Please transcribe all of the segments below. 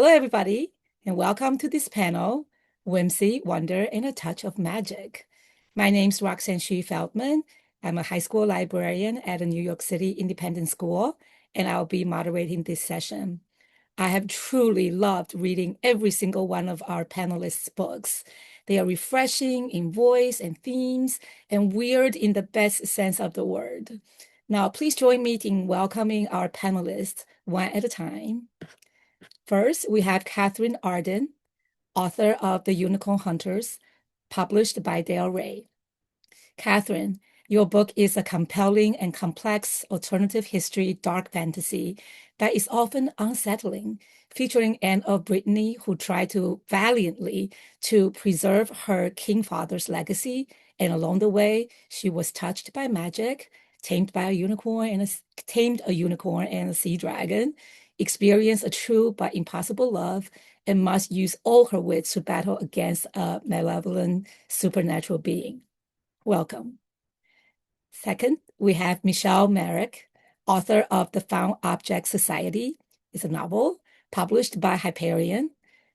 Hello, everybody, and welcome to this panel, Whimsy, Wonder, and a Touch of Magic. My name's Roxanne Feldman. I'm a high school librarian at a New York City independent school, and I'll be moderating this session. I have truly loved reading every single one of our panelists' books. They are refreshing in voice and themes, and weird in the best sense of the word. Now, please join me in welcoming our panelists one at a time. First, we have Katherine Arden, author of The Unicorn Hunters, published by Del Rey. Katherine, your book is a compelling and complex alternative history dark fantasy that is often unsettling, featuring Anne of Brittany who tried to valiantly to preserve her king father's legacy, and along the way, she was touched by magic, tamed a unicorn and a sea dragon, experienced a true but impossible love, and must use all her wits to battle against a malevolent supernatural being. Welcome. Second, we have Michelle Maryk, author of The Found Object Society. It's a novel published by Hyperion.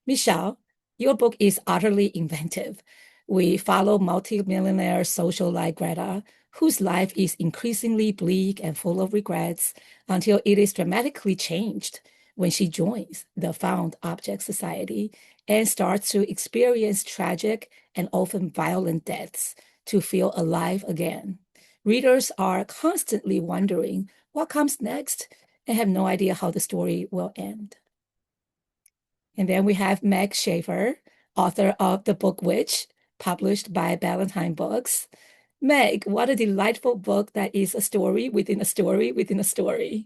Michelle, your book is utterly inventive. We follow multimillionaire socialite Greta, whose life is increasingly bleak and full of regrets until it is dramatically changed when she joins the Found Object Society and starts to experience tragic and often violent deaths to feel alive again. Readers are constantly wondering what comes next and have no idea how the story will end. And then we have Meg Shaffer, author of The Book Witch, published by Ballantine Books. Meg, what a delightful book that is a story within a story within a story.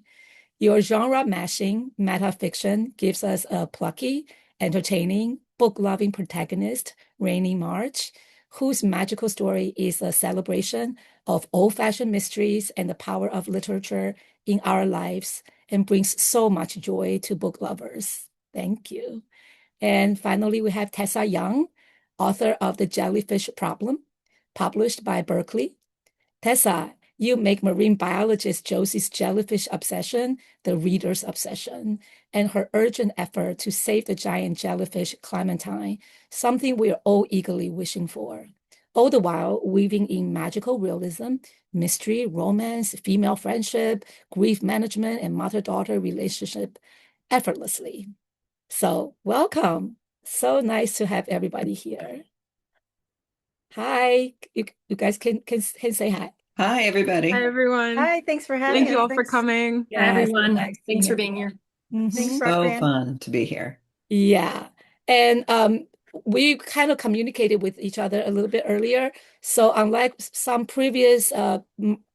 Your genre-mashing meta-fiction gives us a plucky, entertaining, book-loving protagonist, Rainy March, whose magical story is a celebration of old-fashioned mysteries and the power of literature in our lives and brings so much joy to book lovers. Thank you. And finally, we have Tessa Young, author of The Jellyfish Problem, published by Berkley. Tessa, you make marine biologist Josie's jellyfish obsession the reader's obsession, and her urgent effort to save the giant jellyfish Clementine, something we're all eagerly wishing for. All the while weaving in magical realism, mystery, romance, female friendship, grief management, and mother-daughter relationship effortlessly. So welcome. So nice to have everybody here. Hi, you guys can say hi. Hi, everybody. Hi, everyone. Hi, thanks for having Thank us. you all for Thanks. coming. Yeah, Hi, so everyone. nice Thanks seeing for being here. Thanks, So Roxanne. fun to be here. Yeah. And we kind of communicated with each other a little bit earlier. So unlike some previous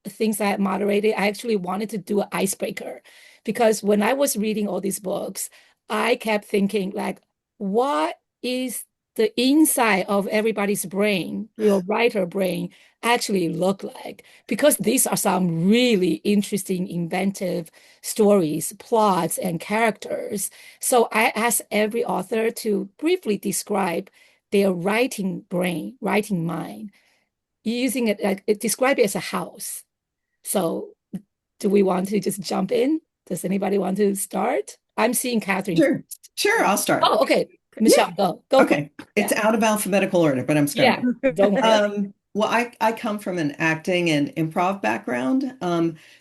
things I moderated, I actually wanted to do an icebreaker because when I was reading all these books, I kept thinking like, what is the inside of everybody's brain, your writer brain, actually look like? Because these are some really interesting, inventive stories, plots, and characters. So I asked every author to briefly describe their writing brain, writing mind, using it, like, describe it as a house. So do we want to just jump in? Does anybody want to start? I'm seeing Katherine Sure. first. Sure, I'll start. Oh, okay. Michelle, go for it. Okay. It's out of alphabetical order, but I'm Yeah, starting. don't worry. Well, I come from an acting and improv background.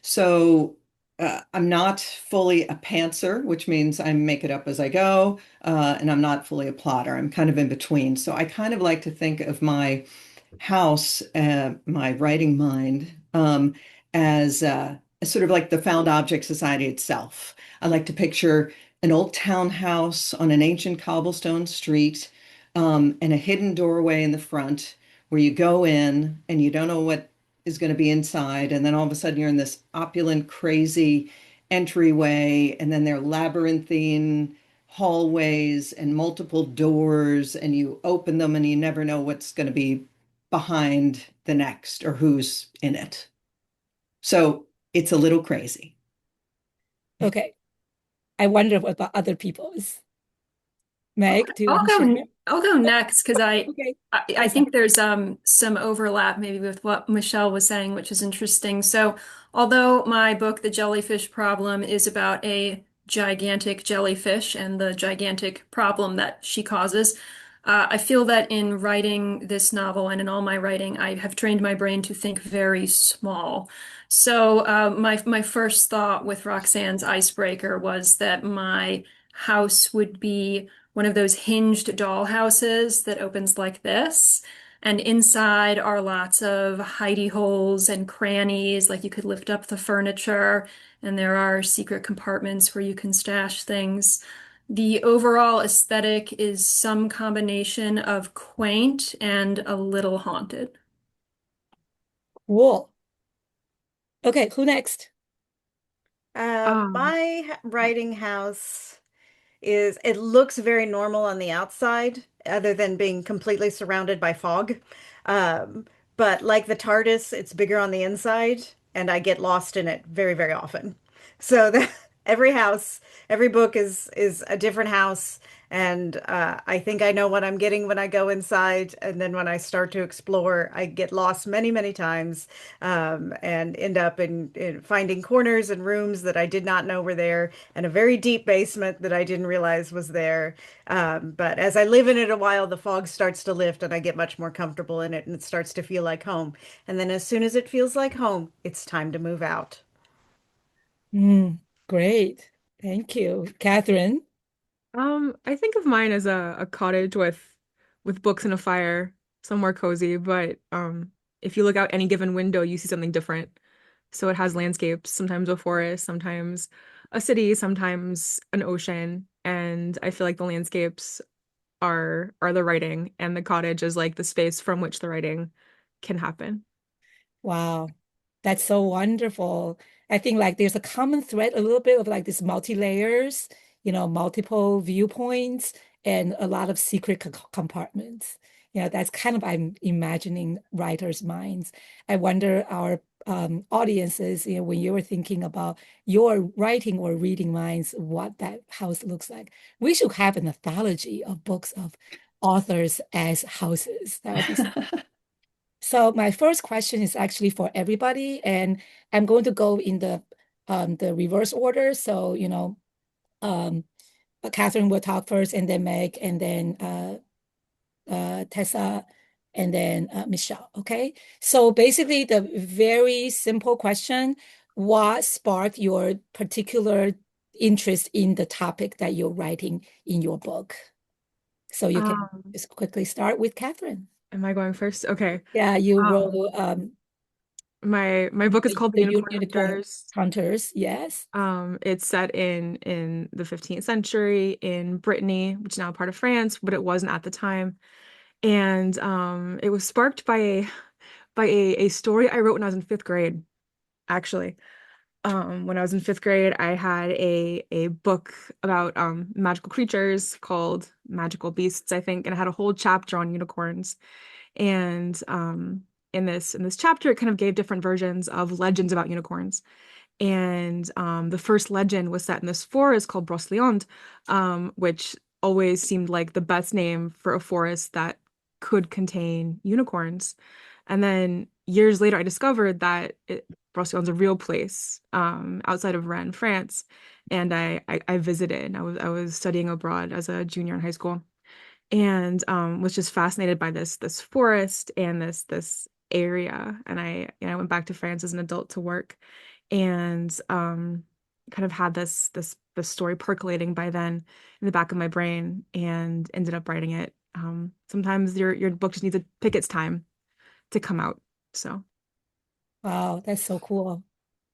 So I'm not fully a pantser, which means I make it up as I go, and I'm not fully a plotter. I'm kind of in between. So I kind of like to think of my house, my writing mind, as sort of like the found object society itself. I like to picture an old townhouse on an ancient cobblestone street, and a hidden doorway in the front where you go in and you don't know what is going to be inside. And then all of a sudden you're in this opulent, crazy entryway, and then there are labyrinthine hallways and multiple doors, and you open them and you never know what's going to be behind the next or who's in it. So it's a little crazy. Okay. I wonder what about other people's. Meg, do you want to share? I'll go next because Okay. I think there's some overlap maybe with what Michelle was saying, which is interesting. So although my book, The Jellyfish Problem, is about a gigantic jellyfish and the gigantic problem that she causes. I feel that in writing this novel and in all my writing, I have trained my brain to think very small. So my first thought with Roxanne's icebreaker was that my house would be one of those hinged doll houses that opens like this. And inside are lots of hidey holes and crannies, like you could lift up the furniture, and there are secret compartments where you can stash things. The overall aesthetic is some combination of quaint and a little haunted. Cool. Okay, who next? My writing house is it looks very normal on the outside, other than being completely surrounded by fog. Um, but like the TARDIS, it's bigger on the inside, and I get lost in it very, very often. So that every house, every book is a different house, and I think I know what I'm getting when I go inside, and then when I start to explore, I get lost many, many times, and end up in finding corners and rooms that I did not know were there, and a very deep basement that I didn't realize was there. But as I live in it a while, the fog starts to lift, and I get much more comfortable in it, and it starts to feel like home. And then as soon as it feels like home, it's time to move out. Mm, great. Thank you. Catherine. I think of mine as a cottage with books and a fire, somewhere cozy, but if you look out any given window, you see something different. So it has landscapes, sometimes a forest, sometimes a city, sometimes an ocean, and I feel like the landscapes are the writing and the cottage is like the space from which the writing can happen. Wow, that's so wonderful. I think like there's a common thread, a little bit of like this multi-layers, multiple viewpoints and a lot of secret compartments. That's kind of I'm imagining writers' minds. I wonder our audiences, when you were thinking about your writing or reading minds, what that house looks like. We should have an anthology of books of authors as houses. That would be so my first question is actually for everybody, and I'm going to go in the reverse order. So, um, Catherine will talk first, and then Meg, and then Tessa, and then Michelle. Okay. So basically, the very simple question: what sparked your particular interest in the topic that you're writing in your book? So you can Um, just quickly start with Catherine. am I going first? Okay. Yeah, you Um, wrote my book is called The the Unicorn unicorn Hunters. hunters, yes. It's set in the 15th century in Brittany, which is now part of France, but it wasn't at the time. And it was sparked by a story I wrote when I was in fifth grade, actually. When I was in fifth grade, I had a book about magical creatures called Magical Beasts, I think, and it had a whole chapter on unicorns. And in this chapter, it kind of gave different versions of legends about unicorns. And the first legend was set in this forest called Brocéliande, which always seemed like the best name for a forest that could contain unicorns. And then years later, I discovered that Brocéliande's a real place outside of Rennes, France. And I visited. I was studying abroad as a junior in high school and was just fascinated by this forest and this area. And I went back to France as an adult to work, and kind of had this story percolating by then in the back of my brain, and ended up writing it. Sometimes your book just needs to pick its time to come out. So Wow, that's so cool.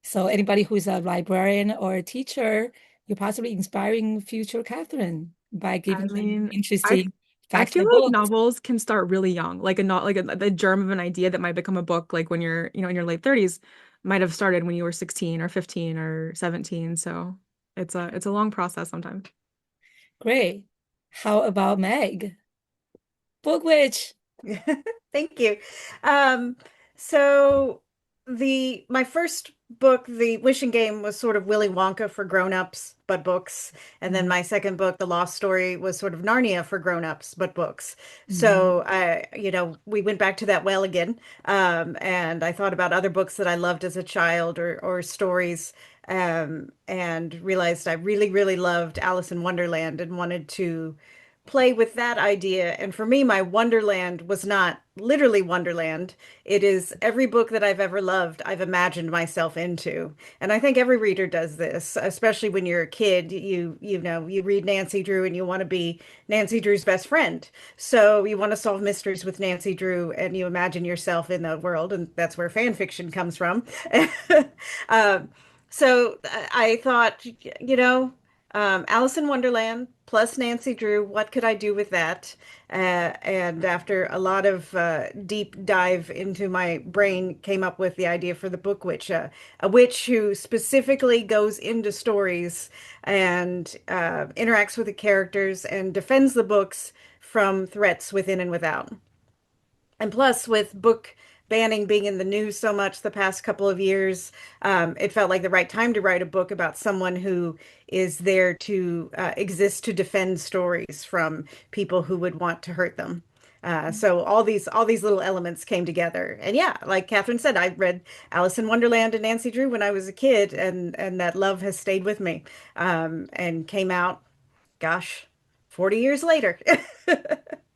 So anybody who's a librarian or a teacher, you're possibly inspiring future Catherine by I giving them mean, I interesting I facts feel for like books. novels can start really young, like a not like the germ of an idea that might become a book, like when you're, in your late 30s, might have started when you were 16 or 15 or 17. So it's a long process sometimes. Great. How about Meg? Book Witch. Thank you. Um, so the my first book, The Wishing Game, was sort of Willy Wonka for grown-ups, but books. And then Mhm. my second book, The Lost Story, was sort of Narnia for grown-ups, but books. Mhm. So we went back to that well again. And I thought about other books that I loved as a child or stories, and realized I really, really loved Alice in Wonderland and wanted to play with that idea. And for me, my Wonderland was not literally Wonderland. It is every book that I've ever loved, I've imagined myself into. And I think every reader does this, especially when you're a kid. You read Nancy Drew and you want to be Nancy Drew's best friend. So you want to solve mysteries with Nancy Drew and you imagine yourself in the world, and that's where fan fiction comes from. Um, so I thought, Alice in Wonderland plus Nancy Drew, what could I do with that? And after a lot of deep dive into my brain, came up with the idea for the Book Witch, a witch who specifically goes into stories and interacts with the characters and defends the books from threats within and without. And plus, with book banning being in the news so much the past couple of years, it felt like the right time to write a book about someone who is there to exist to defend stories from people who would want to hurt them. So all these little elements came together. And yeah, like Catherine said, I read Alice in Wonderland and Nancy Drew when I was a kid, and that love has stayed with me. And came out, gosh, 40 years later.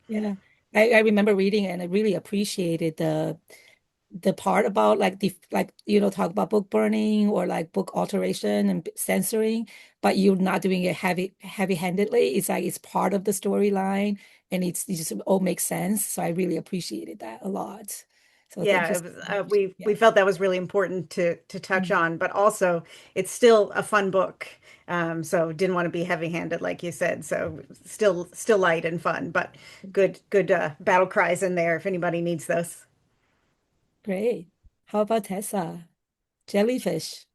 Yeah. I remember reading and I really appreciated the part about like talk about book burning or like book alteration and censoring, but you're not doing it heavy-handedly. It's like it's part of the storyline and it just all makes sense. So I really appreciated that a lot. So thank Yeah, you it so was, much. we Yeah. felt that was really important to touch Mhm. on, but also it's still a fun book. So didn't want to be heavy-handed, like you said. So still light and fun, but good battle cries in there if anybody needs those. Great. How about Tessa? Jellyfish.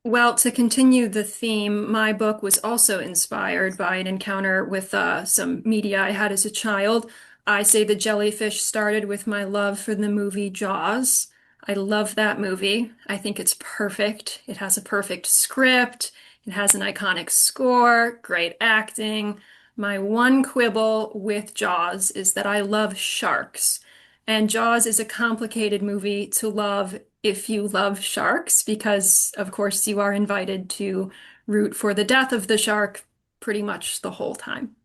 Well, to continue the theme, my book was also inspired by an encounter with some media I had as a child. I say the jellyfish started with my love for the movie Jaws. I love that movie. I think it's perfect. It has a perfect script. It has an iconic score, great acting. My one quibble with Jaws is that I love sharks. And Jaws is a complicated movie to love if you love sharks, because of course you are invited to root for the death of the shark pretty much the whole time.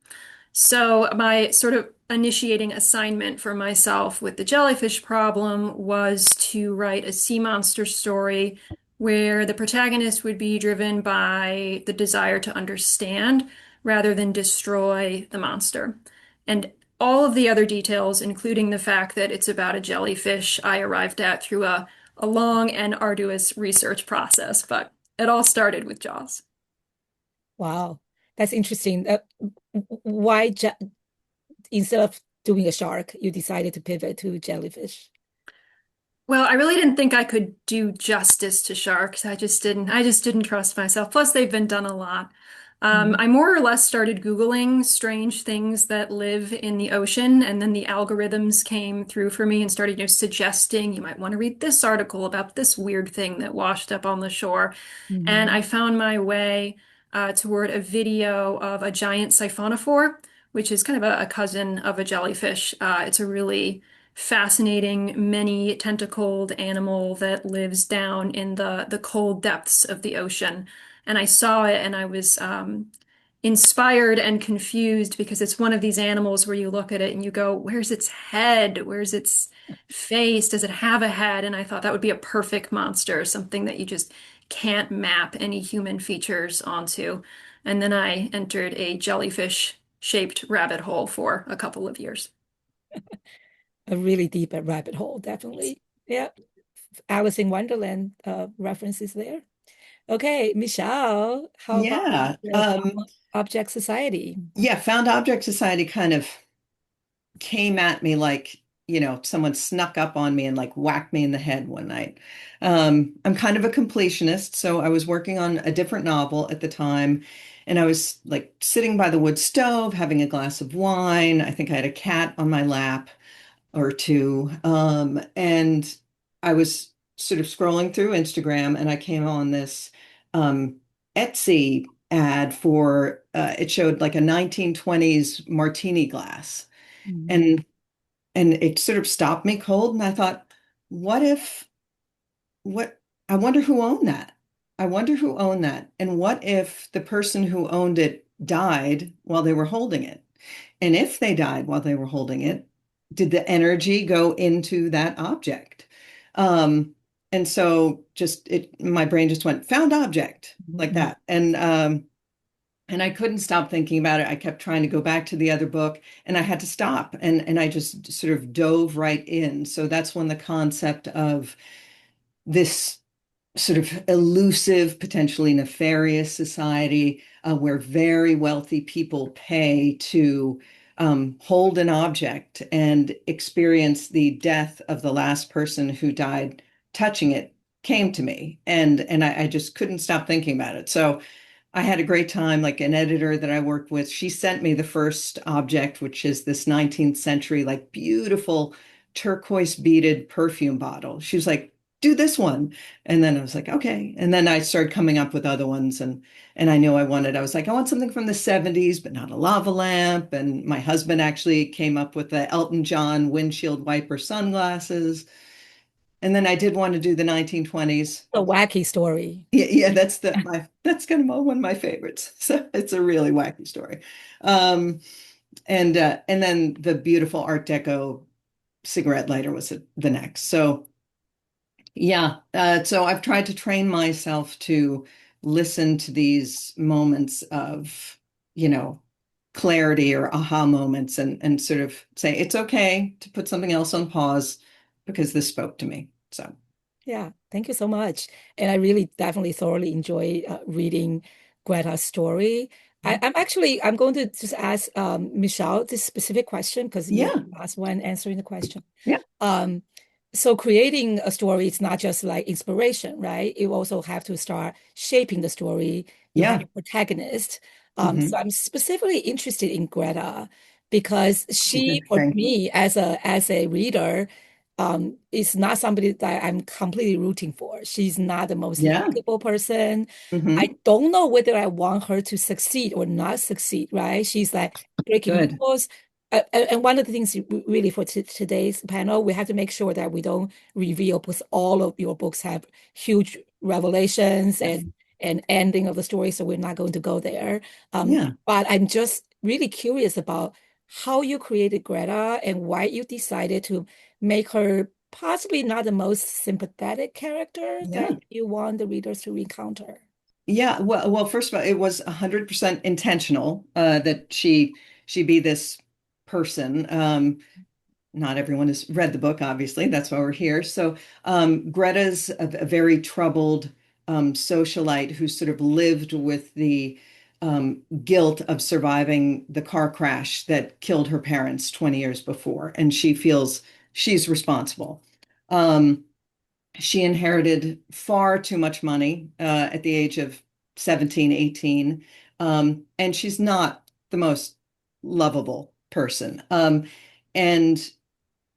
So my sort of initiating assignment for myself with the jellyfish problem was to write a sea monster story where the protagonist would be driven by the desire to understand rather than destroy the monster. And all of the other details, including the fact that it's about a jellyfish, I arrived at through a long and arduous research process, but it all started with Jaws. Wow. That's interesting. Why instead of doing a shark, you decided to pivot to jellyfish? Well, I really didn't think I could do justice to sharks. I just didn't trust myself. Plus, they've been done a lot. Mhm. I more or less started Googling strange things that live in the ocean, and then the algorithms came through for me and started, suggesting you might want to read this article about this weird thing that washed up on the shore. And Mhm. I found my way toward a video of a giant siphonophore, which is kind of a cousin of a jellyfish. It's a really fascinating, many tentacled animal that lives down in the cold depths of the ocean. And I saw it and I was inspired and confused because it's one of these animals where you look at it and you go, where's its head? Where's its face? Does it have a head? And I thought that would be a perfect monster, something that you just can't map any human features onto. And then I entered a jellyfish shaped rabbit hole for a couple of years. A really deep rabbit hole, definitely. Yeah. Alice in Wonderland references there. Okay, Michelle, how about Yeah. the Found Object Society? Yeah, Found Object Society kind of came at me like, someone snuck up on me and like whacked me in the head one night. I'm kind of a completionist, so I was working on a different novel at the time, and I was like sitting by the wood stove having a glass of wine. I think I had a cat on my lap or two. And I was sort of scrolling through Instagram and I came on this um, Etsy ad for it showed like a 1920s martini glass. Mhm. And it sort of stopped me cold. And I thought, what if, what, I wonder who owned that. I wonder who owned that. And what if the person who owned it died while they were holding it? And if they died while they were holding it, did the energy go into that object? Um, and so just my brain just went, found object like Mhm. that. And I couldn't stop thinking about it. I kept trying to go back to the other book and I had to stop and I just sort of dove right in. So that's when the concept of this sort of elusive, potentially nefarious society where very wealthy people pay to hold an object and experience the death of the last person who died touching it came to me. And I just couldn't stop thinking about it. So I had a great time. Like an editor that I worked with, she sent me the first object, which is this 19th century, like beautiful turquoise beaded perfume bottle. She was like, do this one. And then I was like, okay. And then I started coming up with other ones and I knew I was like, I want something from the 70s, but not a lava lamp. And my husband actually came up with the Elton John windshield wiper sunglasses. And then I did want to do the 1920s. A wacky story. Yeah, that's kind of one of my favorites. So it's a really wacky story. Um, and then the beautiful Art Deco cigarette lighter was the next. So yeah, so I've tried to train myself to listen to these moments of, you know, clarity or aha moments and sort of say it's okay to put something else on pause because this spoke to me. So Yeah, thank you so much. And I really definitely thoroughly enjoy reading Greta's story. I'm going to just ask Michelle this specific question because you're yeah, the last one answering the question. yeah, Um, so creating a story, it's not just like inspiration, right? You also have to start shaping the story. You have yeah. a protagonist. So Hmm. I'm specifically interested in Greta because she, for Thank you. me as a reader, is not somebody that I'm completely rooting for. She's not the most Yeah. likable person. I Hmm. don't know whether I want her to succeed or not succeed, right? She's like breaking Good. rules. And one of the things really for today's panel, we have to make sure that we don't reveal because all of your books have huge revelations Yes. and ending of the story, so we're not going to go there. Yeah. But I'm just really curious about how you created Greta and why you decided to make her possibly not the most sympathetic character that Yeah. you want the readers to encounter. Yeah. Well, first of all, it was 100% intentional that she be this person. Not everyone has read the book, obviously. That's why we're here. So Greta's a very troubled socialite who sort of lived with the guilt of surviving the car crash that killed her parents 20 years before, and she feels she's responsible. Um, she inherited far too much money at the age of 17, 18, and she's not the most lovable person. And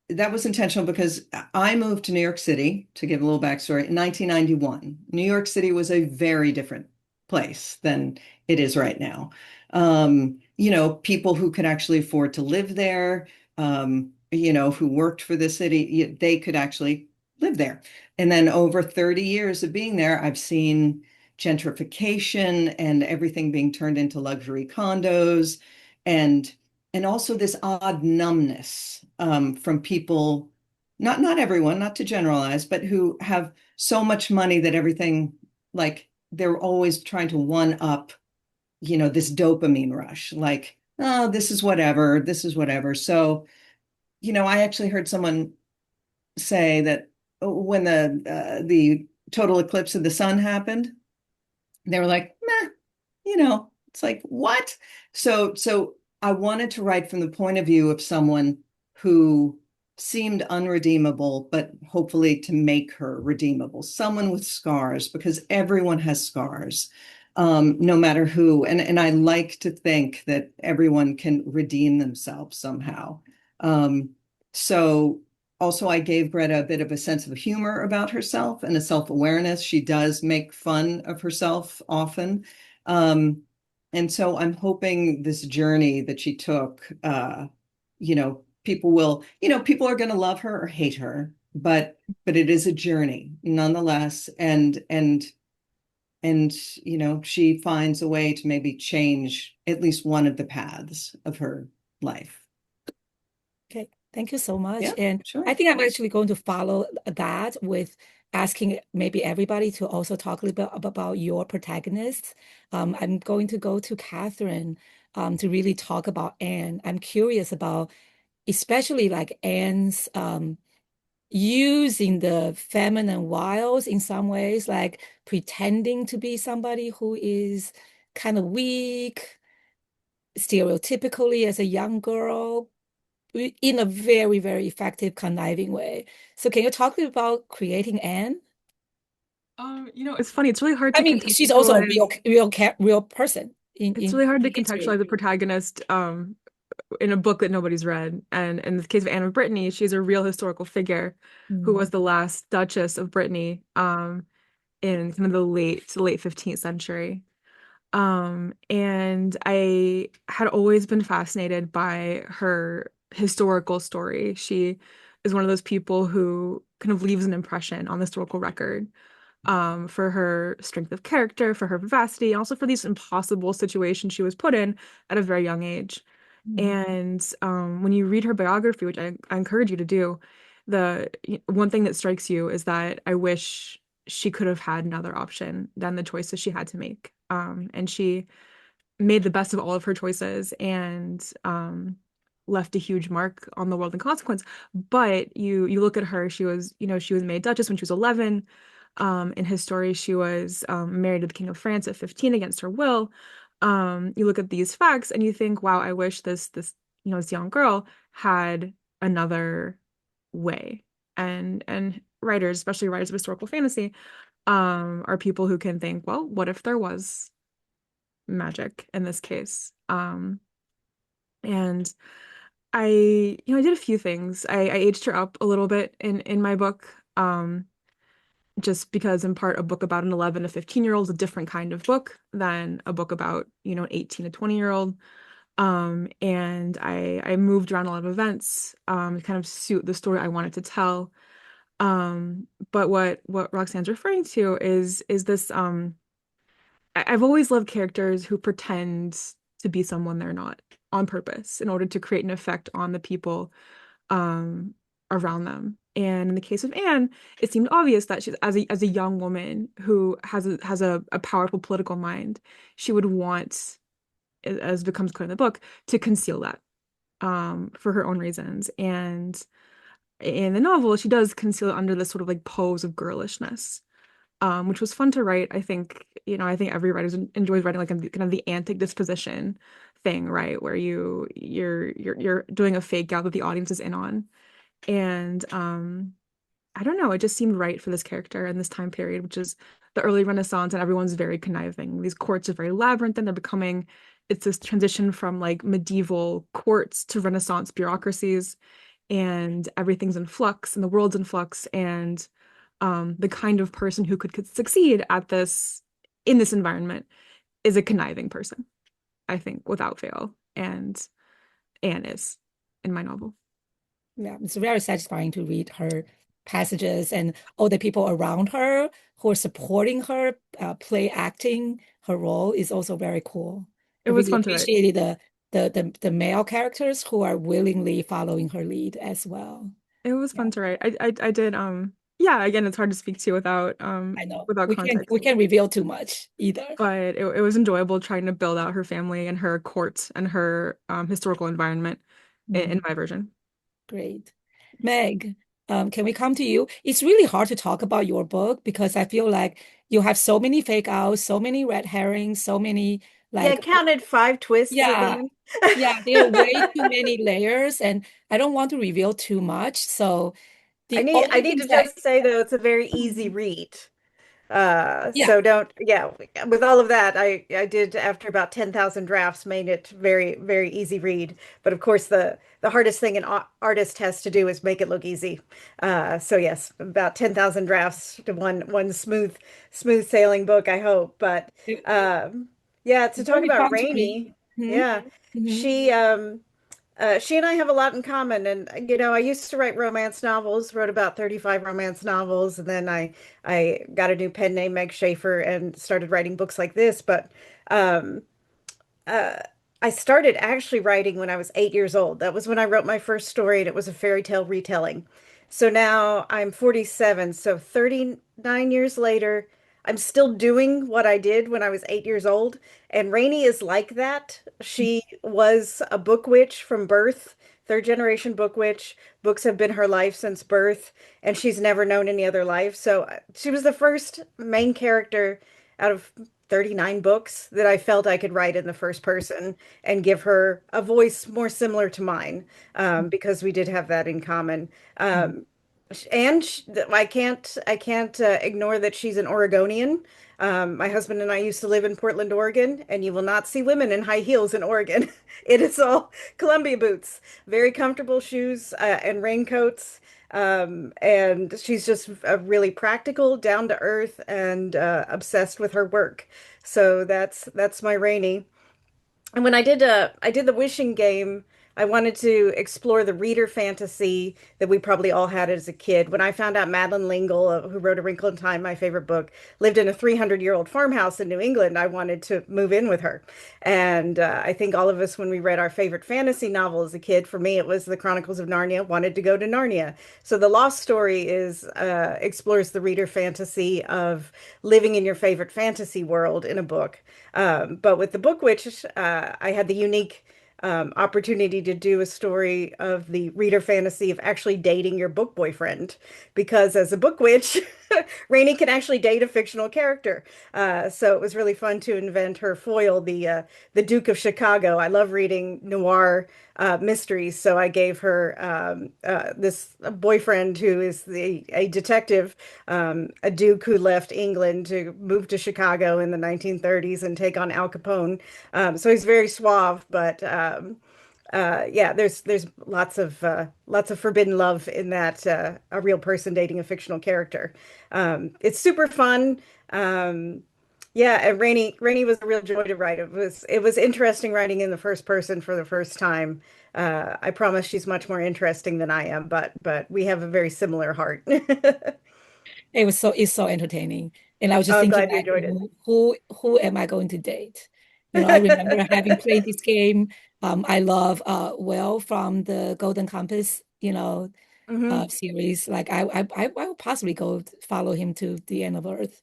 that was intentional because I moved to New York City, to give a little backstory, in 1991. New York City was a very different place than it is right now. People who could actually afford to live there, who worked for the city, they could actually live there. And then over 30 years of being there, I've seen gentrification and everything being turned into luxury condos and also this odd numbness from people, not everyone, not to generalize, but who have so much money that everything, like they're always trying to one up, this dopamine rush, like, oh, this is whatever, this is whatever. So, I actually heard someone say that when the total eclipse of the sun happened, they were like, meh, it's like, what? So I wanted to write from the point of view of someone who seemed unredeemable, but hopefully to make her redeemable, someone with scars, because everyone has scars, no matter who. And I like to think that everyone can redeem themselves somehow. Um, so also, I gave Greta a bit of a sense of humor about herself and a self-awareness. She does make fun of herself often. Um, and so I'm hoping this journey that she took, people are going to love her or hate her, but it is a journey nonetheless. And she finds a way to maybe change at least one of the paths of her life. Okay, thank you so much. Yeah, And I sure. think I'm actually going to follow that with asking maybe everybody to also talk a little bit about your protagonists. I'm going to go to Catherine to really talk about Anne. I'm curious about, especially like Anne's using the feminine wiles in some ways, like pretending to be somebody who is kind of weak, stereotypically as a young girl, in a very, very effective, conniving way. So can you talk about creating Anne? It's funny. It's really hard I to mean, she's also a contextualize. real person It's really hard to in history. contextualize the protagonist in a book that nobody's read. And in the case of Anne of Brittany, she's a real historical figure who was Mm. the last Duchess of Brittany in kind of the late 15th century. And I had always been fascinated by her historical story. She is one of those people who kind of leaves an impression on the historical record, for her strength of character, for her vivacity, also for these impossible situations she was put in at a very young age. Mm. And when you read her biography, which I encourage you to do, one thing that strikes you is that I wish she could have had another option than the choices she had to make. And she made the best of all of her choices and left a huge mark on the world in consequence. But you look at her, she was made Duchess when she was 11. In his story, she was married to the King of France at 15 against her will. You look at these facts and you think, wow, I wish this young girl had another way. And writers, especially writers of historical fantasy, are people who can think, well, what if there was magic in this case? And I did a few things. I aged her up a little bit in my book. Just because in part a book about an 11 to 15-year-old is a different kind of book than a book about, an 18 to 20-year-old. And I moved around a lot of events to kind of suit the story I wanted to tell. But what Roxanne's referring to is this I've always loved characters who pretend to be someone they're not on purpose in order to create an effect on the people um, around them. And in the case of Anne, it seemed obvious that she's as a young woman who has a powerful political mind, she would want, as becomes clear in the book, to conceal that for her own reasons. And in the novel, she does conceal it under this sort of like pose of girlishness, which was fun to write. I think every writer enjoys writing like kind of the antic disposition thing, right? Where you're doing a fake out that the audience is in on. And I don't know, it just seemed right for this character in this time period, which is the early Renaissance, and everyone's very conniving. These courts are very labyrinthine. It's this transition from like medieval courts to Renaissance bureaucracies, and everything's in flux, and the world's in flux, and the kind of person who could succeed in this environment is a conniving person, I think, without fail. And Anne is in my novel. Yeah, it's very satisfying to read her passages and all the people around her who are supporting her, play acting her role is also very cool. It I was really fun to write. appreciated the male characters who are willingly following her lead as well. It was Yeah, fun to write. I did yeah, again, it's hard to speak to I know. without We context, can't reveal too much either. but it was enjoyable trying to build out her family and her court and her historical environment in Mhm. my version. Great. Meg, can we come to you? It's really hard to talk about your book because I feel like you have so many fake outs, so many red herrings, so many Yeah, I like, counted 5 twists at the yeah, end. yeah, there are way too many layers, and I don't want to reveal too much. So I the need I only need things to that just say though, it's a very easy read. Yeah. So don't, yeah, with all of that, I did after about 10,000 drafts, made it very, very easy read. But of course, the hardest thing an artist has to do is make it look easy. So yes, about 10,000 drafts to one smooth sailing book, I hope. But yeah, to It's talk very about fun to read. Rainey, Hmm. yeah, Hmm. she and I have a lot in common. And you know, I used to write romance novels, wrote about 35 romance novels, and then I got a new pen name, Meg Shaffer, and started writing books like this. But um, uh, I started actually writing when I was 8 years old. That was when I wrote my first story, and it was a fairy tale retelling. So now I'm 47, so 39 years later, I'm still doing what I did when I was 8 years old. And Rainey is like that. She was a book witch from birth, third generation book witch. Books have been her life since birth, and she's never known any other life. So she was the first main character out of 39 books that I felt I could write in the first person and give her a voice more similar to mine, because we did have that in common. Um, and I can't ignore that she's an Oregonian. My husband and I used to live in Portland, Oregon, and you will not see women in high heels in Oregon. It is all Columbia boots, very comfortable shoes, and raincoats. And she's just really practical, down to earth, and obsessed with her work. So that's my Rainey. And when I did the wishing game, I wanted to explore the reader fantasy that we probably all had as a kid. When I found out Madeline L'Engle, who wrote A Wrinkle in Time, my favorite book, lived in a 300-year-old farmhouse in New England, I wanted to move in with her. And I think all of us, when we read our favorite fantasy novel as a kid, for me it was The Chronicles of Narnia, wanted to go to Narnia. So the Lost Story is explores the reader fantasy of living in your favorite fantasy world in a book. But with the Book Witch, I had the unique opportunity to do a story of the reader fantasy of actually dating your book boyfriend. Because as a book witch, Rainey can actually date a fictional character. So it was really fun to invent her foil, the Duke of Chicago. I love reading noir mysteries, so I gave her this boyfriend who is a detective, a duke who left England to move to Chicago in the 1930s and take on Al Capone. So he's very suave, but yeah, there's lots of forbidden love in that, a real person dating a fictional character. It's super fun. Um, yeah, and Rainey was a real joy to write. It was interesting writing in the first person for the first time. I promise she's much more interesting than I am, but we have a very similar heart. It's so entertaining. And I was just Oh, thinking glad you like, enjoyed it. who am I going to date? I remember having played this game. I love Will from the Golden Compass, Hmm. series. Like I would possibly go follow him to the end of Earth,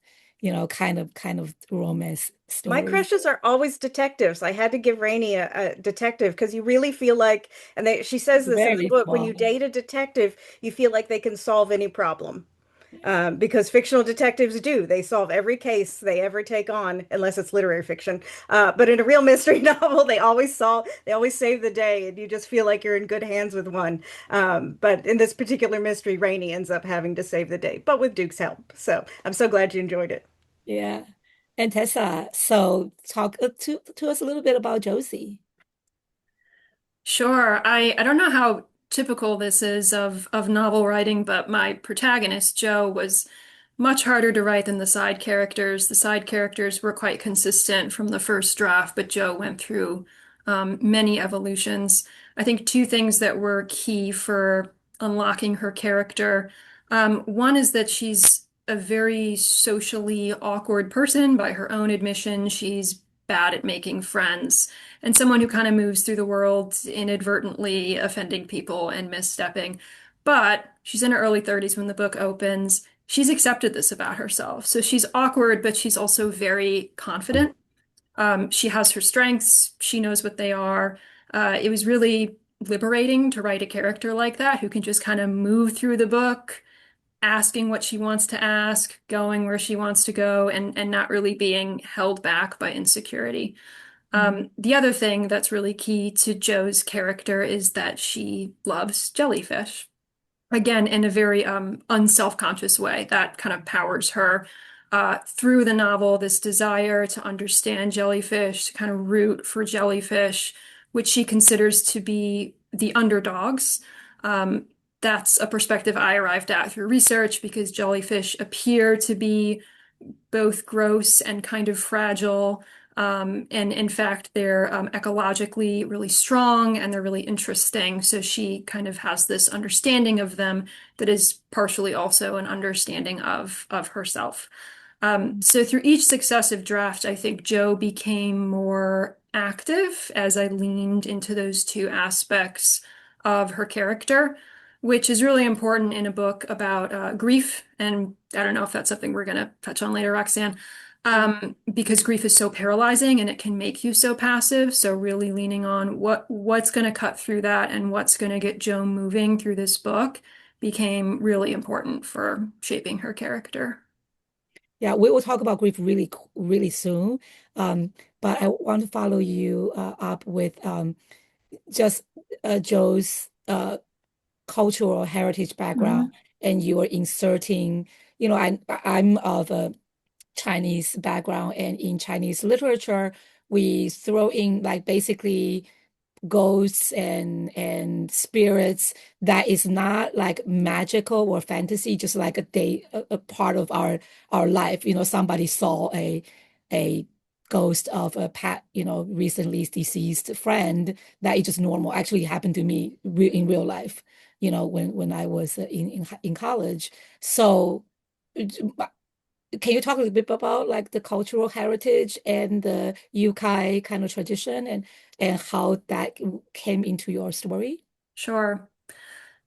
kind of romance My story. crushes are always detectives. I had to give Rainey a detective because you really feel like, and she says this in the Very book, when you small. date a detective, you feel like they can solve any problem. Because fictional detectives do. They solve every case they ever take on, unless it's literary fiction. But in a real mystery novel, they always save the day, and you just feel like you're in good hands with one. But in this particular mystery, Rainey ends up having to save the day, but with Duke's help. So I'm so glad you enjoyed it. Yeah. And Tessa, so talk to us a little bit about Josie. Sure. I don't know how typical this is of novel writing, but my protagonist, Joe, was much harder to write than the side characters. The side characters were quite consistent from the first draft, but Joe went through many evolutions. I think two things that were key for unlocking her character. One is that she's a very socially awkward person by her own admission. She's bad at making friends and someone who kind of moves through the world inadvertently offending people and misstepping. But she's in her early 30s when the book opens. She's accepted this about herself. So she's awkward, but she's also very confident. She has her strengths. She knows what they are. It was really liberating to write a character like that who can just kind of move through the book, asking what she wants to ask, going where she wants to go, and not really being held back by insecurity. The other thing that's really key to Jo's character is that she loves jellyfish. Again, in a very unself-conscious way that kind of powers her. through the novel, this desire to understand jellyfish, to kind of root for jellyfish, which she considers to be the underdogs. Um, that's a perspective I arrived at through research because jellyfish appear to be both gross and kind of fragile. And in fact, they're ecologically really strong and they're really interesting. So she kind of has this understanding of them that is partially also an understanding of herself. So through each successive draft, I think Jo became more active as I leaned into those two aspects of her character, which is really important in a book about grief. And I don't know if that's something we're going to touch on later, Roxanne, because grief is so paralyzing and it can make you so passive. So really leaning on what's going to cut through that and what's going to get Jo moving through this book became really important for shaping her character. Yeah, we will talk about grief really soon. Um, but I want to follow you up with just Joe's cultural heritage background, Mhm. and you are inserting, I'm of a Chinese background, and in Chinese literature, we throw in like basically ghosts and spirits that is not like magical or fantasy, just like a part of our life. Somebody saw a ghost of a pet, recently deceased friend, that is just normal. Actually happened to me in real life, when I was in college. So can you talk a little bit about like the cultural heritage and the yukai kind of tradition, and how that came into your story? Sure.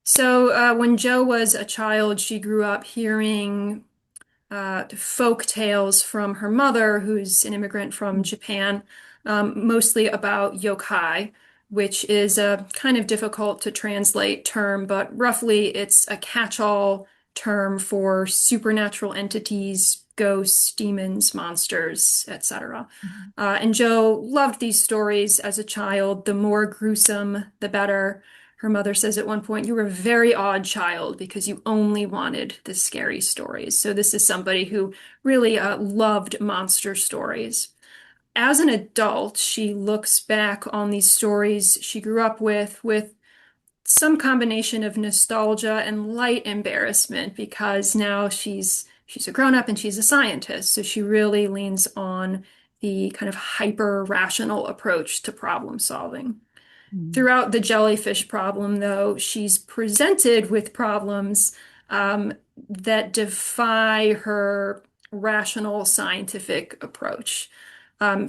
So when Jo was a child, she grew up hearing folk tales from her mother, who's an immigrant from Japan, mostly about yokai, which is a kind of difficult to translate term, but roughly it's a catch-all term for supernatural entities, ghosts, demons, monsters, etc. Mhm. And Jo loved these stories as a child. The more gruesome, the better. Her mother says at one point, "You were a very odd child because you only wanted the scary stories." So this is somebody who really loved monster stories. As an adult, she looks back on these stories she grew up with some combination of nostalgia and light embarrassment because now she's a grown up and she's a scientist. So she really leans on the kind of hyper rational approach to problem solving. Mhm. Throughout the jellyfish problem, though, she's presented with problems um, that defy her rational scientific approach.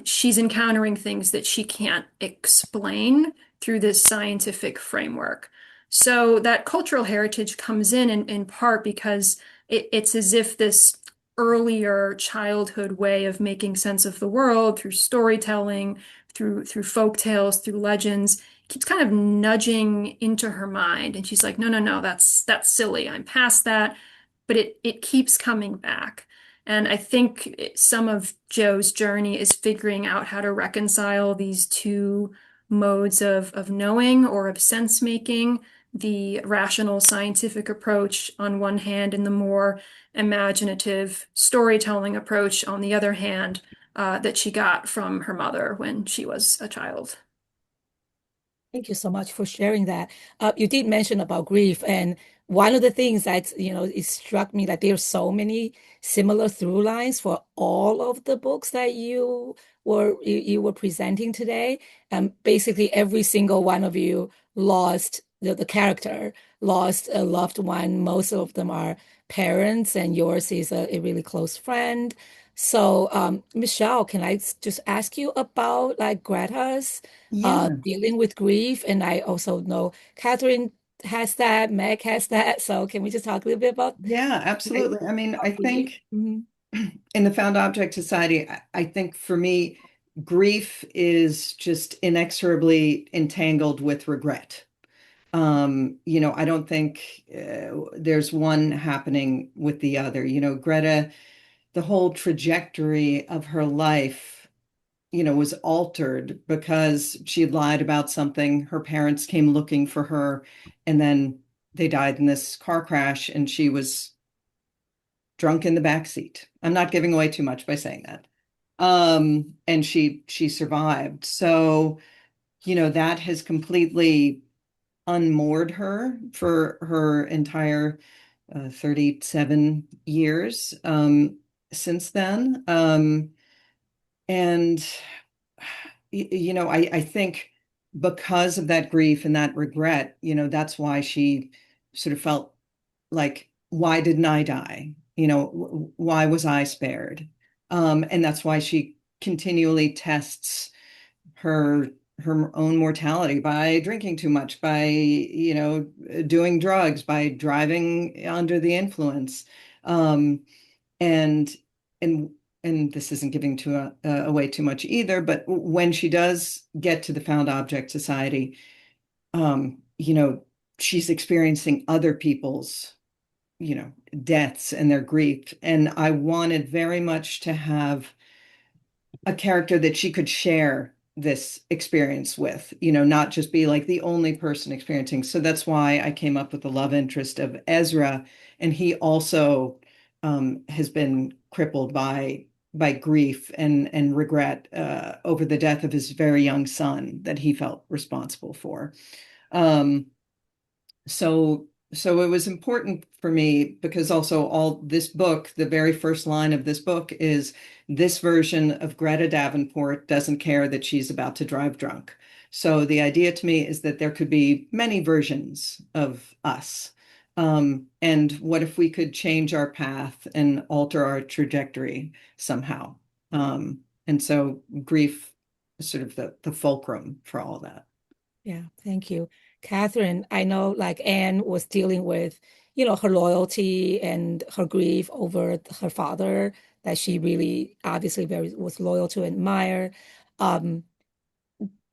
She's encountering things that she can't explain through this scientific framework. So that cultural heritage comes in part because it's as if this earlier childhood way of making sense of the world through storytelling, through folk tales, through legends keeps kind of nudging into her mind, and she's like, no, no, no, that's silly. I'm past that, but it keeps coming back. And I think some of Jo's journey is figuring out how to reconcile these two modes of knowing or of sense making, the rational scientific approach on one hand, and the more imaginative storytelling approach on the other hand, that she got from her mother when she was a child. Thank you so much for sharing that. You did mention about grief, and one of the things that, it struck me that there are so many similar through lines for all of the books that you were presenting today. Basically, every single one of you lost the character, lost a loved one. Most of them are parents, and yours is a really close friend. So, Michelle, can I just ask you about like Greta's Yeah. dealing with grief? And I also know Katherine has that, Meg has that. So can we just talk a little bit about Yeah, like, absolutely. I mean, I grief? think Mhm. in the Found Object Society, I think for me, grief is just inexorably entangled with regret. I don't think there's one happening with the other. Greta, the whole trajectory of her life, was altered because she had lied about something. Her parents came looking for her, and then they died in this car crash, and she was drunk in the back seat. I'm not giving away too much by saying that. And she survived. So, that has completely unmoored her for her entire 37 years since then. And, I think because of that grief and that regret, that's why she sort of felt like, why didn't I die? Why was I spared? And that's why she continually tests her her own mortality by drinking too much, by doing drugs, by driving under the influence, and and and this isn't giving away too much either. But when she does get to the Found Object Society, she's experiencing other people's deaths and their grief, and I wanted very much to have a character that she could share this experience with, not just be like the only person experiencing. So that's why I came up with the love interest of Ezra. And he also has been crippled by grief and regret over the death of his very young son that he felt responsible for. Um, so it was important for me because also all this book, the very first line of this book is this version of Greta Davenport doesn't care that she's about to drive drunk. So the idea to me is that there could be many versions of us. And what if we could change our path and alter our trajectory somehow? And so grief is sort of the fulcrum for all that. Yeah, thank you. Catherine, I know like Anne was dealing with, her loyalty and her grief over her father that she really obviously very was loyal to and admire. Um,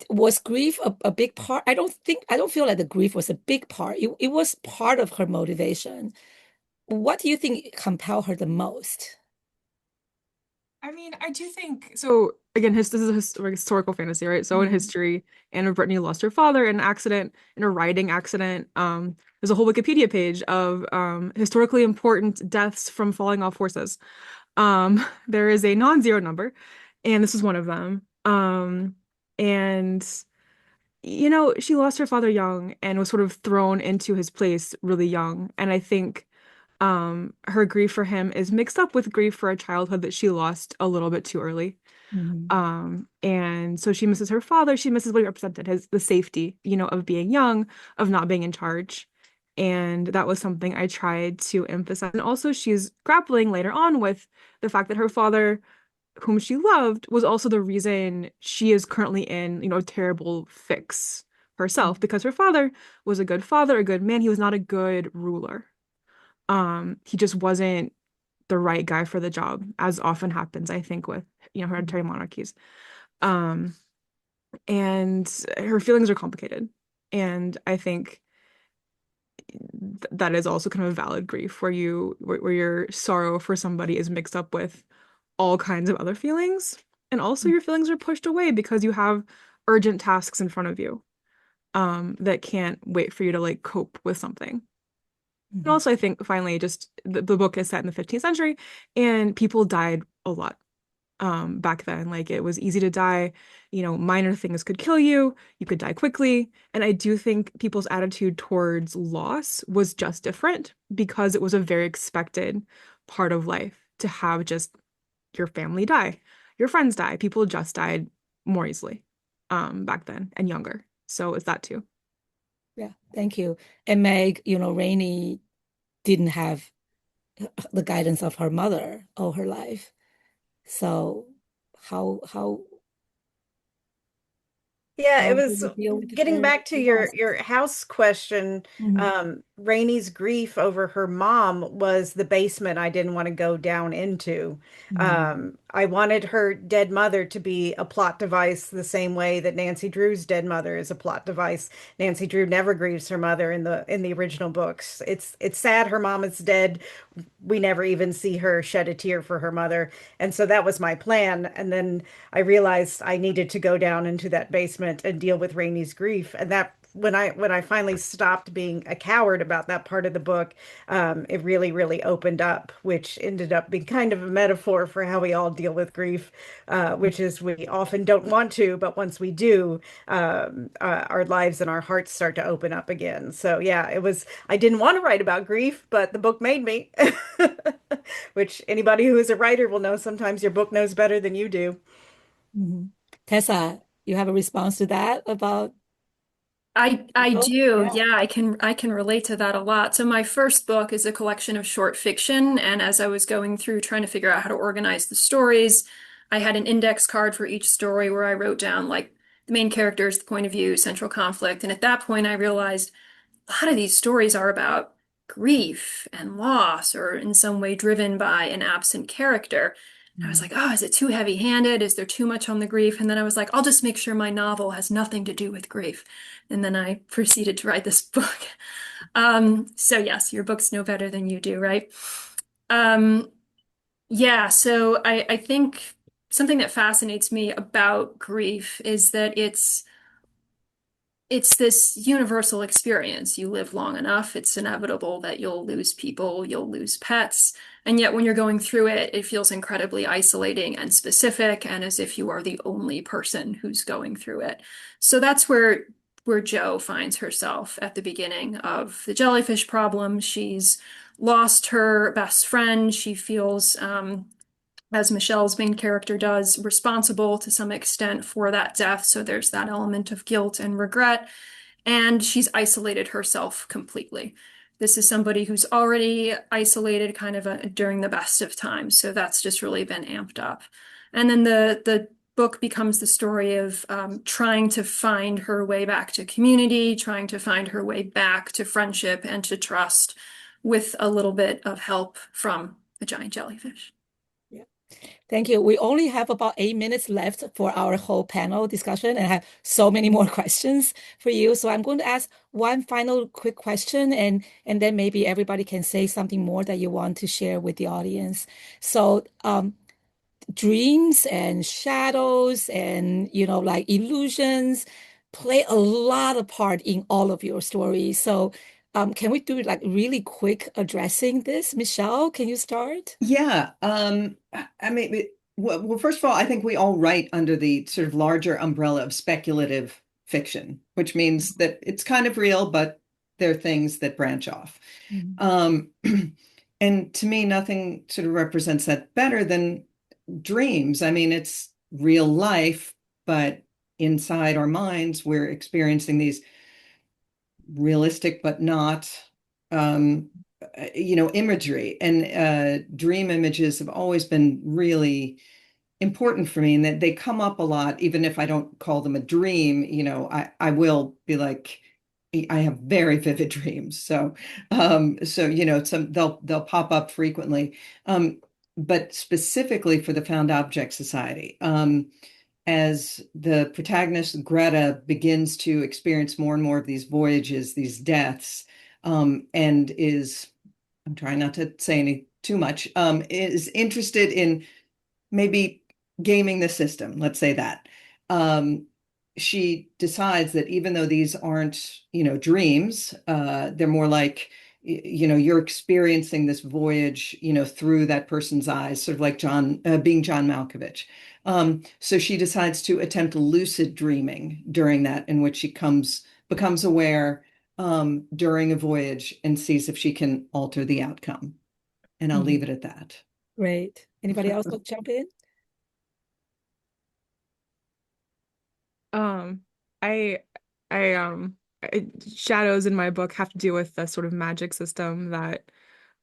was grief a big part? I don't feel like the grief was a big part. It was part of her motivation. What do you think compelled her the most? I mean, I do think so. Again, this is a historical fantasy, right? So in Mhm. history, Anne of Brittany lost her father in an accident, in a riding accident. There's a whole Wikipedia page of historically important deaths from falling off horses. There is a non-zero number, and this is one of them. And she lost her father young and was sort of thrown into his place really young. And I think her grief for him is mixed up with grief for a childhood that she lost a little bit too early. Mhm. And so she misses her father, she misses what he represented, his the safety, of being young, of not being in charge. And that was something I tried to emphasize. And also she's grappling later on with the fact that her father, whom she loved, was also the reason she is currently in, a terrible fix herself, because her father, a good man. He was not a good ruler. He just wasn't the right guy for the job, as often happens, I think, with, hereditary monarchies. Um, and her feelings are complicated. And I think that is also kind of a valid grief where your sorrow for somebody is mixed up with all kinds of other feelings. And also your feelings are pushed away because you have urgent tasks in front of you that can't wait for you to like cope with something. And Mhm. also, I think finally, just the book is set in the 15th century, and people died a lot back then. Like it was easy to die, minor things could kill you, you could die quickly. And I do think people's attitude towards loss was just different because it was a very expected part of life to have just your family die, your friends die. People just died more easily back then and younger. So is that too. Yeah, thank you. And Meg, Rainey didn't have the guidance of her mother all her life. So how Yeah, it how do was we deal with getting her back to your loss? house question. Mhm. Rainey's grief over her mom was the basement I didn't want to go down into. Mhm. I wanted her dead mother to be a plot device the same way that Nancy Drew's dead mother is a plot device. Nancy Drew never grieves her mother in the original books. It's sad her mom is dead. We never even see her shed a tear for her mother. And so that was my plan. And then I realized I needed to go down into that basement and deal with Rainey's grief. And that when I finally stopped being a coward about that part of the book, it really, really opened up, which ended up being kind of a metaphor for how we all deal with grief, which is we often don't want to, but once we do, our lives and our hearts start to open up again. So yeah, I didn't want to write about grief, but the book made me, which anybody who is a writer will know sometimes your book knows better than you do. Mhm. Tessa, you have a response to that about the I book? do. Yeah. Yeah, I can relate to that a lot. So my first book is a collection of short fiction, and as I was going through trying to figure out how to organize the stories, I had an index card for each story where I wrote down like the main characters, the point of view, central conflict, and at that point I realized a lot of these stories are about grief and loss or in some way driven by an absent character. I was Mhm. like, oh, is it too heavy-handed? Is there too much on the grief? And then I was like, I'll just make sure my novel has nothing to do with grief. And then I proceeded to write this book. So yes, your books know better than you do, right? Um, yeah, so I think something that fascinates me about grief is that it's this universal experience. You live long enough, it's inevitable that you'll lose people, you'll lose pets. And yet, when you're going through it, it feels incredibly isolating and specific, and as if you are the only person who's going through it. So that's where Jo finds herself at the beginning of the jellyfish problem. She's lost her best friend. She feels as Michelle's main character does, responsible to some extent for that death. So there's that element of guilt and regret. And she's isolated herself completely. This is somebody who's already isolated kind of during the best of times. So that's just really been amped up. And then the book becomes the story of trying to find her way back to community, trying to find her way back to friendship and to trust with a little bit of help from a giant jellyfish. Yeah. Thank you. We only have about 8 minutes left for our whole panel discussion, and I have so many more questions for you. So I'm going to ask one final quick question, and then maybe everybody can say something more that you want to share with the audience. So, dreams and shadows and like illusions play a lot of part in all of your stories. So, can we do like really quick addressing this? Michelle, can you start? Yeah. I mean, well, first of all, I think we all write under the sort of larger umbrella of speculative fiction, which means that it's kind of real, but there are things that branch off. Mhm. Um, and to me, nothing sort of represents that better than dreams. I mean, it's real life, but inside our minds, we're experiencing these realistic but not imagery. And dream images have always been really important for me, and that they come up a lot. Even if I don't call them a dream, I will be like, I have very vivid dreams. So some they'll pop up frequently. But specifically for the Found Object Society, as the protagonist Greta begins to experience more and more of these voyages, these deaths, and I'm trying not to say any too much, is interested in maybe gaming the system, let's say that. Um, she decides that even though these aren't, dreams, they're more like, you're experiencing this voyage, through that person's eyes, sort of like being John Malkovich. So she decides to attempt lucid dreaming during that, in which she becomes aware during a voyage and sees if she can alter the outcome. And I'll Mhm. leave it at that. Great. Anybody else want to jump in? Um, I, Shadows in my book have to do with the sort of magic system that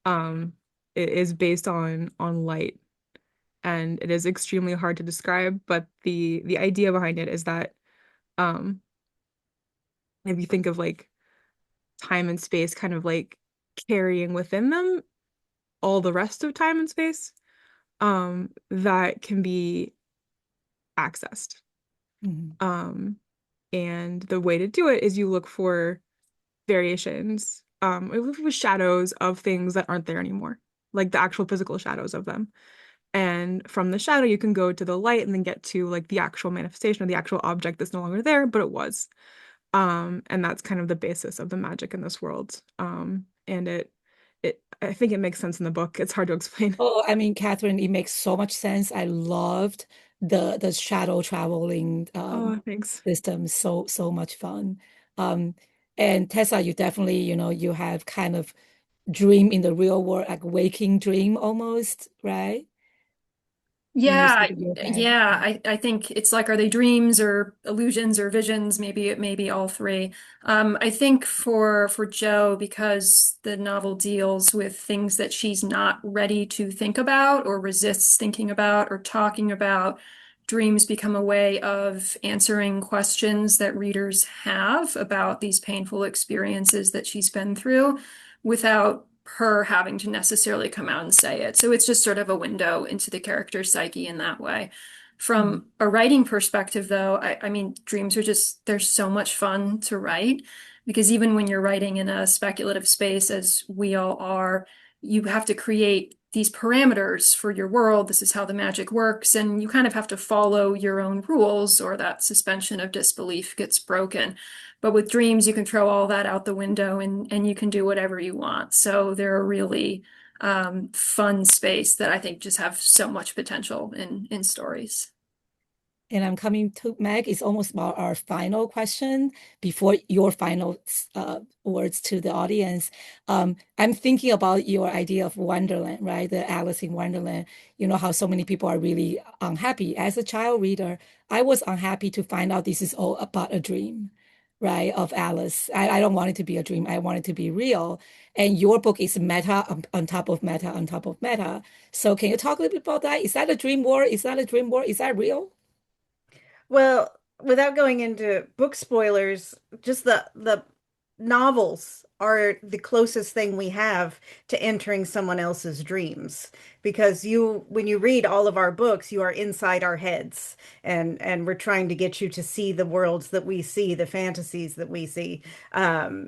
um is based on light, and it is extremely hard to describe. But the idea behind it is that um, if you think of like time and space, kind of like carrying within them all the rest of time and space, that can be accessed. Mhm. Um, and the way to do it is you look for variations, with shadows of things that aren't there anymore, like the actual physical shadows of them. And from the shadow, you can go to the light and then get to like the actual manifestation of the actual object that's no longer there, but it was. And that's kind of the basis of the magic in this world. And I think it makes sense in the book. It's hard to explain. Oh, I mean, Catherine, it makes so much sense. I loved the shadow traveling Oh, thanks. system. So much fun. Um, and Tessa, you definitely, you have kind of dream in the real world, like waking dream almost, right? When you Yeah, sleep in your bed. yeah. I think it's like, are they dreams or illusions or visions? Maybe it may be all three. I think for Joe, because the novel deals with things that she's not ready to think about or resists thinking about or talking about, dreams become a way of answering questions that readers have about these painful experiences that she's been through without her having to necessarily come out and say it. So it's just sort of a window into the character's psyche in that way. Mm. From a writing perspective, though, I mean, dreams are just, they're so much fun to write because even when you're writing in a speculative space, as we all are, you have to create these parameters for your world. This is how the magic works. And you kind of have to follow your own rules, or that suspension of disbelief gets broken. But with dreams, you can throw all that out the window and you can do whatever you want. So they're a really fun space that I think just have so much potential in stories. And I'm coming to Meg. It's almost about our final question before your final words to the audience. I'm thinking about your idea of Wonderland, right? The Alice in Wonderland. You know how so many people are really unhappy. As a child reader, I was unhappy to find out this is all about a dream, right? Of Alice. I don't want it to be a dream. I want it to be real. And your book is meta on top of meta on top of meta. So can you talk a little bit about that? Is that a dream world? Is that a dream world? Is that real? Well, without going into book spoilers, just the novels are the closest thing we have to entering someone else's dreams because when you read all of our books, you are inside our heads and we're trying to get you to see the worlds that we see, the fantasies that we see.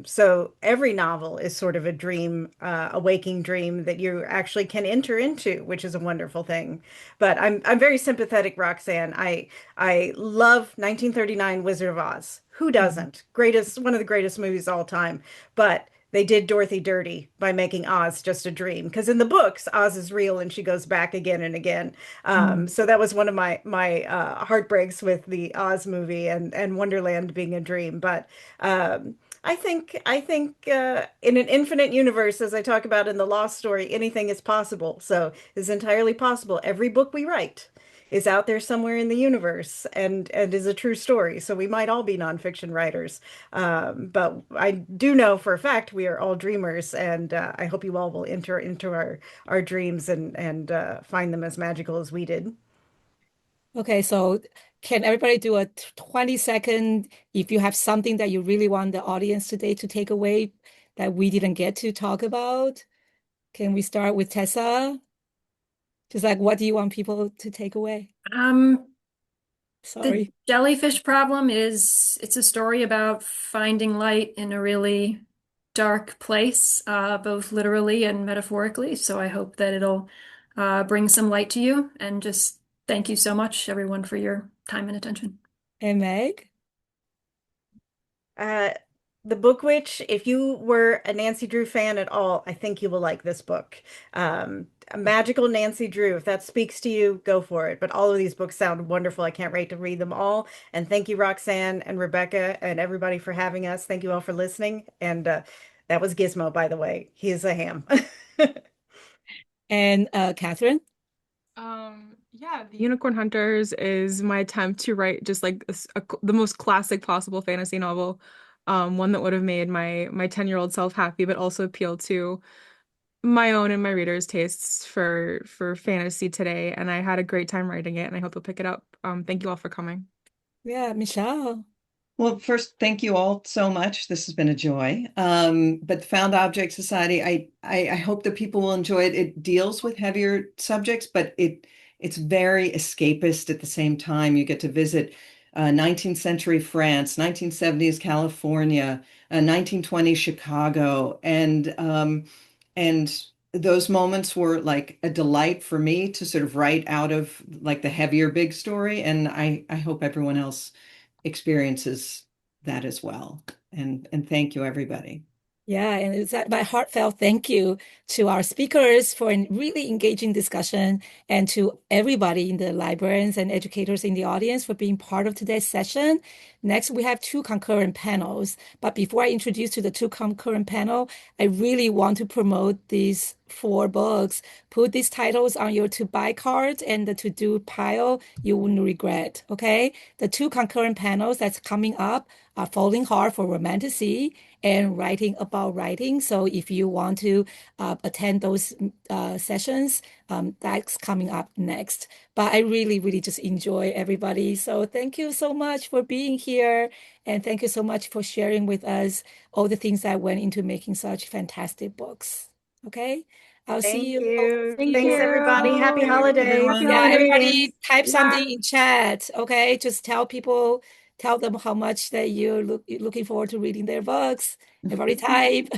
So every novel is sort of a dream, a waking dream that you actually can enter into, which is a wonderful thing. But I'm very sympathetic, Roxanne. I love 1939 Wizard of Oz. Who Mhm. doesn't? Greatest, one of the greatest movies of all time. But they did Dorothy dirty by making Oz just a dream. Because in the books, Oz is real and she goes back again and again. Mm. So that was one of my heartbreaks with the Oz movie and Wonderland being a dream. But I think in an infinite universe, as I talk about in the Lost story, anything is possible. So it's entirely possible. Every book we write is out there somewhere in the universe and is a true story. So we might all be nonfiction writers. But I do know for a fact we are all dreamers, and I hope you all will enter into our dreams and find them as magical as we did. Okay, so can everybody do a 20-second if you have something that you really want the audience today to take away that we didn't get to talk about? Can we start with Tessa? Just like what do you want people to take away? Um, the Sorry. jellyfish problem is it's a story about finding light in a really dark place, both literally and metaphorically. So I hope that it'll bring some light to you. And just thank you so much, everyone, for your time and attention. And Meg? Uh, The Book Witch, if you were a Nancy Drew fan at all, I think you will like this book. A magical Nancy Drew, if that speaks to you, go for it. But all of these books sound wonderful. I can't wait to read them all. And thank you, Roxanne and Rebecca and everybody for having us. Thank you all for listening. And that was Gizmo, by the way. He is a ham. And Catherine? Yeah, The Unicorn Hunters is my attempt to write just like the most classic possible fantasy novel. One that would have made my 10-year-old self happy, but also appeal to my own and my readers' tastes for fantasy today. And I had a great time writing it, and I hope you'll pick it up. Thank you all for coming. Yeah, Michelle. Well, first, thank you all so much. This has been a joy. But the Found Object Society, I hope that people will enjoy it. It deals with heavier subjects, but it's very escapist at the same time. You get to visit 19th century France, 1970s California, 1920s Chicago, and those moments were like a delight for me to sort of write out of like the heavier big story. And I hope everyone else experiences that as well. And thank you, everybody. Yeah, and it's my heartfelt thank you to our speakers for a really engaging discussion and to everybody in the librarians and educators in the audience for being part of today's session. Next, we have two concurrent panels. But before I introduce to the two concurrent panel, I really want to promote these four books. Put these titles on your to buy card and the to do pile. You wouldn't regret. Okay, the two concurrent panels that's coming up are Falling Hard for Romanticy and Writing About Writing. So if you want to attend those sessions, that's coming up next. But I really, really just enjoy everybody. So thank you so much for being here. And thank you so much for sharing with us all the things that went into making such fantastic books. Okay. I'll see Thank you. Hope to you. see Thank you. Thanks, everybody. Happy you. holidays. Happy Yeah, holidays. everybody type something Yeah. in chat. Okay. Just tell people, tell them how much that you're looking forward to reading their books. Everybody type.